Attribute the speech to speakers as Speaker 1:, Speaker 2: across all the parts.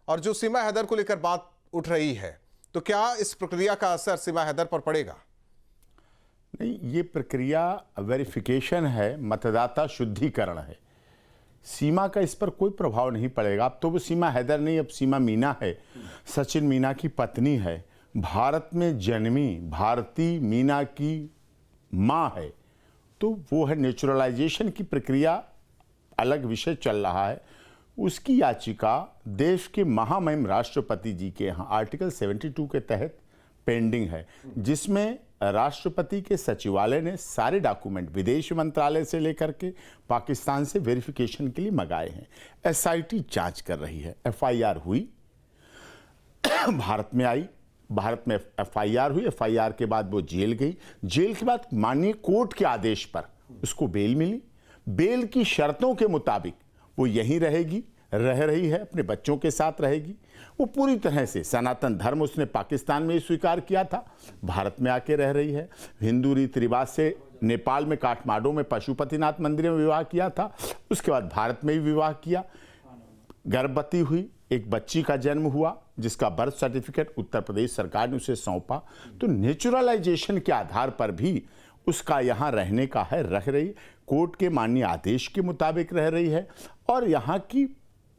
Speaker 1: और जो सीमा हैदर को लेकर बात उठ रही है, तो क्या इस प्रक्रिया का असर सीमा हैदर पर पड़ेगा?
Speaker 2: नहीं, ये प्रक्रिया वेरिफिकेशन है, मतदाता शुद्धिकरण है। सीमा का इस पर कोई प्रभाव नहीं पड़ेगा। अब तो वो सीमा हैदर नहीं, अब सीमा मीना है, सचिन मीना की पत्नी है, भारत में जन्मी भारती मीना की माँ है। तो वो है, नेचुरलाइजेशन की प्रक्रिया अलग विषय चल रहा है। उसकी याचिका देश के महामहिम राष्ट्रपति जी के यहाँ आर्टिकल 72 के तहत पेंडिंग है, जिसमें राष्ट्रपति के सचिवालय ने सारे डॉक्यूमेंट विदेश मंत्रालय से लेकर के पाकिस्तान से वेरिफिकेशन के लिए मंगाए हैं। एसआईटी जांच कर रही है। एफआईआर हुई, भारत में आई, भारत में एफआईआर हुई, एफआईआर के बाद वो जेल गई, जेल के बाद माननीय कोर्ट के आदेश पर उसको बेल मिली। बेल की शर्तों के मुताबिक वो यहीं रहेगी, रह रही है, अपने बच्चों के साथ रहेगी। वो पूरी तरह से सनातन धर्म उसने पाकिस्तान में ही स्वीकार किया था, भारत में आके रह रही है। हिंदू रीति रिवाज से नेपाल में काठमांडू में पशुपतिनाथ मंदिर में विवाह किया था, उसके बाद भारत में ही विवाह किया। गर्भवती हुई, एक बच्ची का जन्म हुआ, जिसका बर्थ सर्टिफिकेट उत्तर प्रदेश सरकार ने उसे सौंपा। तो नेचुरलाइजेशन के आधार पर भी उसका यहाँ रहने का है, रह रही, कोर्ट के माननीय आदेश के मुताबिक रह रही है। और यहाँ की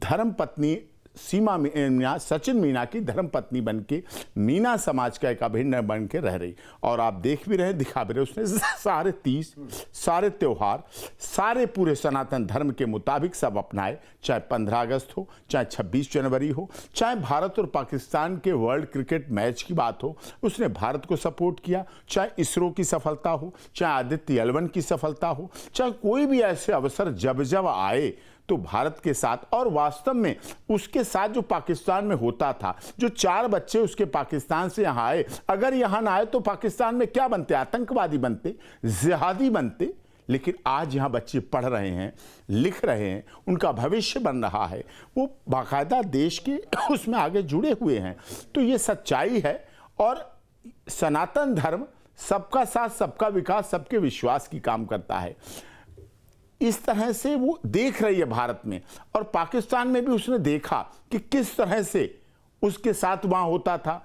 Speaker 2: धर्म पत्नी सीमा मीना, सचिन मीना की धर्म पत्नी बन के मीना समाज का एक अभिन्न बन के रह रही। और आप देख भी रहे, दिखा भी रहे, उसने सारे तीज, सारे त्योहार, सारे पूरे सनातन धर्म के मुताबिक सब अपनाए। चाहे 15 अगस्त हो, चाहे 26 जनवरी हो, चाहे भारत और पाकिस्तान के वर्ल्ड क्रिकेट मैच की बात हो, उसने भारत को सपोर्ट किया। चाहे इसरो की सफलता हो, चाहे आदित्य L1 की सफलता हो, चाहे कोई भी ऐसे अवसर जब जब आए तो भारत के साथ, और वास्तव में उसके साथ जो पाकिस्तान में होता था, जो 4 बच्चे उसके पाकिस्तान से यहाँ आए, अगर यहाँ ना आए तो पाकिस्तान में क्या बनते? आतंकवादी बनते, जिहादी बनते। लेकिन आज यहाँ बच्चे पढ़ रहे हैं, लिख रहे हैं, उनका भविष्य बन रहा है, वो बाकायदा देश के उसमें आगे जुड़े हुए हैं। तो ये सच्चाई है। और सनातन धर्म सबका साथ, सबका विकास, सबके विश्वास की काम करता है। इस तरह से वो देख रही है भारत में, और पाकिस्तान में भी उसने देखा कि किस तरह से उसके साथ वहां होता था।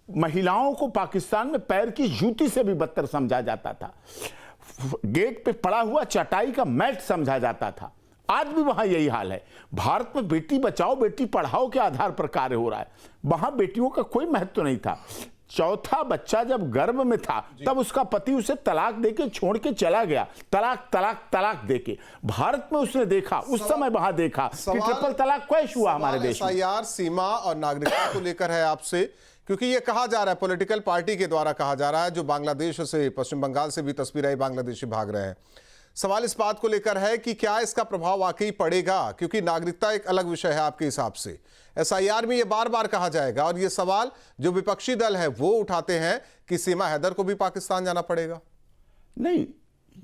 Speaker 2: महिलाओं को पाकिस्तान में पैर की जूती से भी बदतर समझा जाता था, गेट पे पड़ा हुआ चटाई का मैट समझा जाता था। आज भी वहां यही हाल है। भारत में बेटी बचाओ बेटी पढ़ाओ के आधार पर कार्य हो रहा है, वहां बेटियों का कोई महत्व नहीं था। चौथा बच्चा जब गर्भ में था तब उसका पति उसे तलाक देके छोड़ के चला गया, तलाक तलाक तलाक देके। भारत में उसने देखा, उस समय वहां देखा कि ट्रिपल तलाक कैसे हुआ हमारे देश में।
Speaker 1: एसआईआर सीमा और नागरिकता को लेकर है आपसे, क्योंकि ये कहा जा रहा है, पॉलिटिकल पार्टी के द्वारा कहा जा रहा है, जो बांग्लादेश से, पश्चिम बंगाल से भी तस्वीर आई, बांग्लादेशी भाग रहे हैं। सवाल इस बात को लेकर है कि क्या इसका प्रभाव वाकई पड़ेगा, क्योंकि नागरिकता एक अलग विषय है आपके हिसाब से। एसआईआर में ये बार बार कहा जाएगा, और ये सवाल जो विपक्षी दल है वो उठाते हैं कि सीमा हैदर को भी पाकिस्तान जाना पड़ेगा।
Speaker 2: नहीं,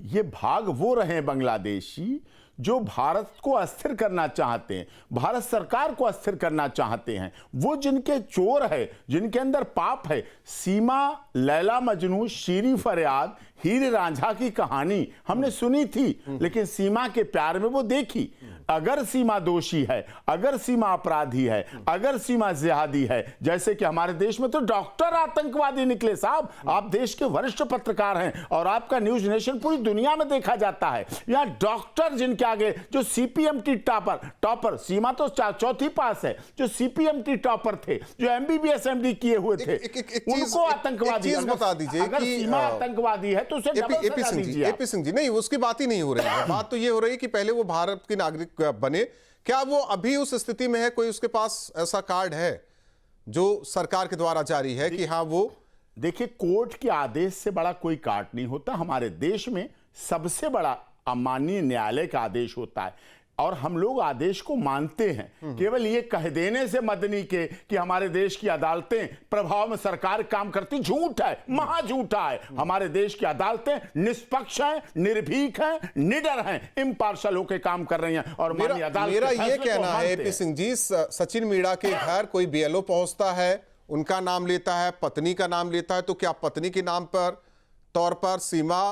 Speaker 2: ये भाग वो रहे बांग्लादेशी जो भारत को अस्थिर करना चाहते हैं, भारत सरकार को अस्थिर करना चाहते हैं। वो जिनके चोर है, जिनके अंदर पाप है। सीमा, लैला मजनू, शीरी फरियाद, हीर रांझा की कहानी हमने सुनी थी, लेकिन सीमा के प्यार में वो देखी। अगर सीमा दोषी है, अगर सीमा अपराधी है, अगर सीमा जिहादी है, जैसे कि हमारे देश में तो डॉक्टर आतंकवादी निकले साहब। आप देश के वरिष्ठ पत्रकार हैं और आपका न्यूज नेशन पूरी दुनिया में देखा जाता है। यहाँ डॉक्टर जिनके आगे, जो सीपीएमटी टॉपर, सीमा तो 4थी पास है, जो सीपीएमटी टॉपर थे, जो एमबीबीएस एमडी किए हुए थे, उनको आतंकवादी
Speaker 1: बता दीजिए।
Speaker 2: अगर सीमा आतंकवादी है तो उसे डबल सजा दीजिए।
Speaker 1: एपी सिंह जी, नहीं, उसकी बात ही नहीं हो रही है। बात तो ये हो रही है कि पहले वो भारत के नागरिक बने। क्या वो अभी उस स्थिति में है? कोई उसके पास ऐसा कार्ड है जो सरकार के द्वारा जारी है कि हाँ वो?
Speaker 2: देखिए, कोर्ट के आदेश से बड़ा कोई कार्ड नहीं होता। हमारे देश में सबसे बड़ा माननीय न्यायालय का आदेश होता है, और हम लोग आदेश को मानते हैं। केवल ये कह देने से मदनी के कि हमारे देश की अदालतें प्रभाव में सरकार काम करती, झूठ है, महा झूठा है। हमारे देश की अदालतें निष्पक्ष हैं, निर्भीक हैं, निडर हैं, इम्पार्शल होकर काम कर रही हैं। और
Speaker 1: मेरा ये कहना है एपी सिंह जी, सचिन मीणा के घर कोई बीएलओ पहुंचता है, उनका नाम लेता है, पत्नी का नाम लेता है, तो क्या पत्नी के नाम पर तौर पर सीमा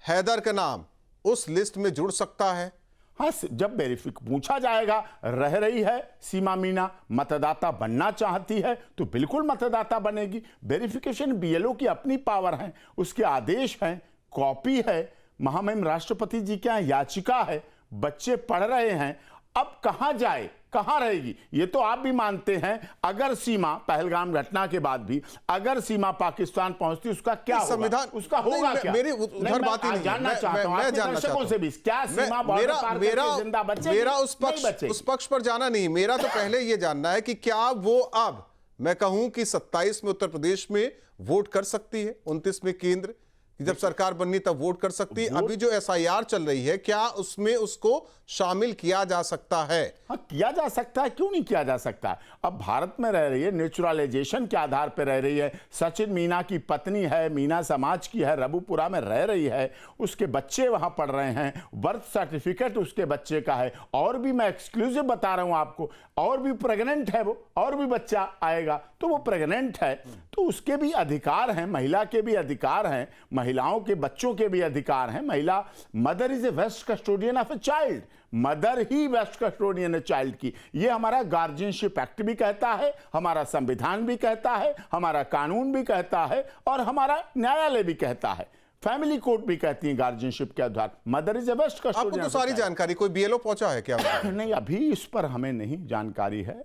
Speaker 1: हैदर का नाम उस लिस्ट में जुड़ सकता है?
Speaker 2: हाँ, जब पूछा जाएगा रह रही है सीमा मीना, मतदाता बनना चाहती है तो बिल्कुल मतदाता बनेगी। वेरिफिकेशन बीएलओ की अपनी पावर है, उसके आदेश हैं, कॉपी है, महामहिम राष्ट्रपति जी के यहाँ याचिका है, बच्चे पढ़ रहे हैं। अब कहां जाए, कहां रहेगी? ये तो आप भी मानते हैं, अगर सीमा पहलगाम घटना के बाद भी अगर सीमा पाकिस्तान पहुंचती उसका क्या होगा?
Speaker 1: संविधान
Speaker 2: उसका होगा क्या?
Speaker 1: मेरी उधर बात ही नहीं,
Speaker 2: जानना चाहता हूं आपके दर्शकों से भी, क्या सीमा बॉर्डर पार करके जिंदा बचेगी?
Speaker 1: मेरा उस पक्ष पर जाना नहीं, मेरा तो पहले ये जानना है कि क्या वो अब मैं कहूं कि 27 में उत्तर प्रदेश में वोट कर सकती है, 29 में केंद्र, जब सरकार बननी तब वोट कर सकती है। अभी जो एसआईआर चल रही है, क्या उसमें उसको शामिल किया जा सकता है?
Speaker 2: हाँ, किया जा सकता है, क्यों नहीं किया जा सकता? अब भारत में रह रही है, नेचुरलाइजेशन के आधार पर रह रही है, सचिन मीना की पत्नी है, मीना समाज की है, रबुपुरा में रह रही है, उसके बच्चे वहां पढ़ रहे हैं, बर्थ सर्टिफिकेट उसके बच्चे का है, और भी मैं एक्सक्लूसिव बता रहा हूं आपको, और भी प्रेग्नेंट है वो, और भी बच्चा आएगा तो वो प्रेग्नेंट है, तो उसके भी अधिकार हैं, महिला के भी अधिकार हैं, महिलाओं के बच्चों के भी अधिकार हैं। महिला mother is a best custodian of a child, mother he best custodian है चाइल्ड की। ये हमारा गार्जियनशिप एक्ट भी कहता है, हमारा संविधान भी कहता है, हमारा कानून भी कहता है, और हमारा न्यायालय भी कहता है, फैमिली कोर्ट भी कहती है गार्जियनशिप के आधार mother is a best custodian.
Speaker 1: आपको तो सारी जानकारी, कोई बीएलओ पहुंचा है क्या?
Speaker 2: नहीं, अभी इस पर हमें नहीं जानकारी है,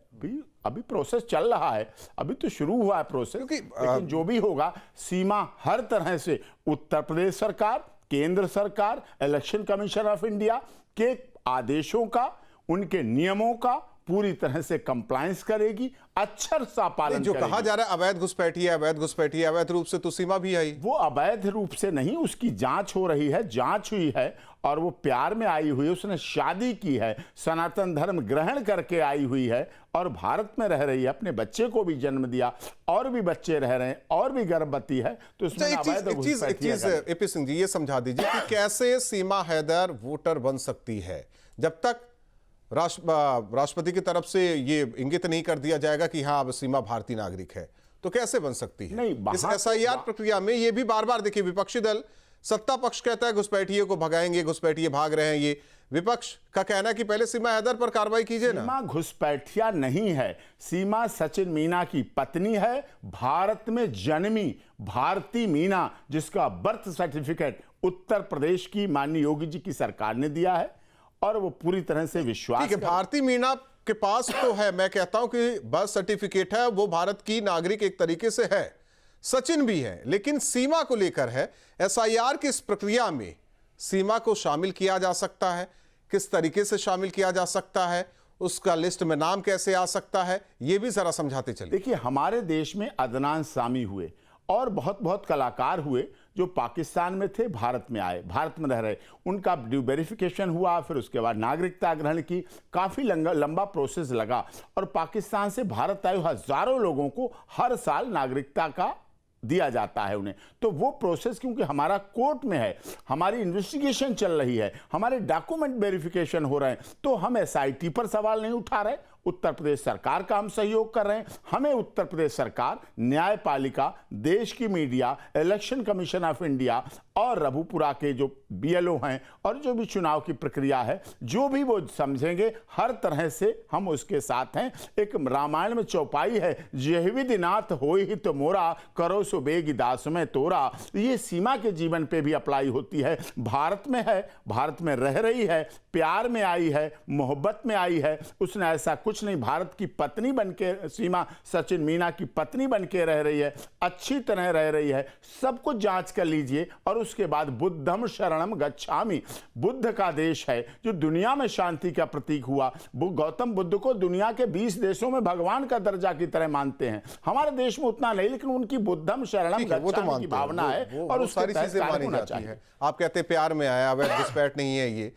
Speaker 2: अभी प्रोसेस चल रहा है, अभी तो शुरू हुआ है प्रोसेस, लेकिन जो भी होगा सीमा हर तरह से उत्तर प्रदेश सरकार, केंद्र सरकार, इलेक्शन कमीशन ऑफ इंडिया के आदेशों का, उनके नियमों का पूरी तरह से कंप्लायंस करेगी, अक्षर सा पालन
Speaker 1: जो
Speaker 2: करेगी।
Speaker 1: कहा जा रहा है अवैध घुसपैठी, अवैध रूप से तो सीमा भी आई,
Speaker 2: वो अवैध रूप से नहीं, उसकी जांच हो रही है, जांच हुई है, और वो प्यार में आई हुई है, उसने शादी की है, सनातन धर्म ग्रहण करके आई हुई है, और भारत में रह रही है, अपने बच्चे को भी जन्म दिया, और भी बच्चे रह रहे हैं, और भी गर्भवती है, तो उसमें
Speaker 1: एक चीज एपी सिंह जी ये समझा दीजिए कि कैसे सीमा हैदर वोटर बन सकती है जब तक राष्ट्रपति की तरफ से ये इंगित नहीं कर दिया जाएगा कि हाँ अब सीमा भारतीय नागरिक है, तो कैसे बन सकती है?
Speaker 2: नहीं,
Speaker 1: इस एसआईआर प्रक्रिया में ये भी बार बार देखिए, विपक्षी दल, सत्ता पक्ष कहता है घुसपैठिए को भगाएंगे, घुसपैठिए भाग रहे हैं, ये विपक्ष का कहना है कि पहले सीमा हैदर पर कार्रवाई कीजिए ना।
Speaker 2: सीमा घुसपैठिया नहीं है, सीमा सचिन मीना की पत्नी है, भारत में जन्मी भारती मीना, जिसका बर्थ सर्टिफिकेट उत्तर प्रदेश की माननीय योगी जी की सरकार ने दिया है, और वो पूरी तरह से विश्वास,
Speaker 1: भारती मीना के पास तो है, मैं कहता हूं कि बर्थ सर्टिफिकेट है, वो भारत की नागरिक एक तरीके से है, सचिन भी है, लेकिन सीमा को लेकर है। एसआईआर की इस प्रक्रिया में सीमा को शामिल किया जा सकता है, किस तरीके से शामिल किया जा सकता है, उसका लिस्ट में नाम कैसे आ सकता है, ये भी जरा समझाते चलिए।
Speaker 2: देखिए, हमारे देश में अदनान सामी हुए और बहुत बहुत कलाकार हुए जो पाकिस्तान में थे, भारत में आए, भारत में रह रहे, उनका ड्यू वेरिफिकेशन हुआ, फिर उसके बाद नागरिकता ग्रहण की, काफ़ी लंबा प्रोसेस लगा, और पाकिस्तान से भारत आए हजारों लोगों को हर साल नागरिकता का दिया जाता है उन्हें। तो वो प्रोसेस क्योंकि हमारा कोर्ट में है, हमारी इन्वेस्टिगेशन चल रही है, हमारे डॉक्यूमेंट वेरिफिकेशन हो रहे हैं, तो हम एसआईटी पर सवाल नहीं उठा रहे, उत्तर प्रदेश सरकार का हम सहयोग कर रहे हैं। हमें उत्तर प्रदेश सरकार, न्यायपालिका, देश की media, election commission of India और रबुपुरा के जो बीएलओ हैं, और जो भी चुनाव की प्रक्रिया है, जो भी वो समझेंगे, हर तरह से हम उसके साथ हैं। एक रामायण में चौपाई है, जेहविदिनाथ होई हित मोरा, करो सो बेगी दास में तोरा, ये सीमा के जीवन पे भी अप्लाई होती है। भारत में है, भारत में रह रही है, प्यार में आई है, मोहब्बत में आई है, उसने ऐसा कुछ नहीं, भारत की पत्नी बनके, सीमा सचिन मीना की पत्नी बनके रह रही है, अच्छी तरह रह रही है, सब कुछ जांच कर लीजिए। और उसके बाद बुद्धम शरणम गच्छामि, बुद्ध का देश है जो दुनिया में शांति का प्रतीक हुआ। गौतम बुद्ध को दुनिया के 20 देशों में भगवान का दर्जा की तरह मानते हैं, हमारे देश में उतना नहीं, लेकिन उनकी बुद्धम शरणम गच्छामि की भावना है, और
Speaker 1: सारी चीजें मानी जाती है। आप कहते हैं प्यार में आया, अवैध घुसपैठ नहीं है ये,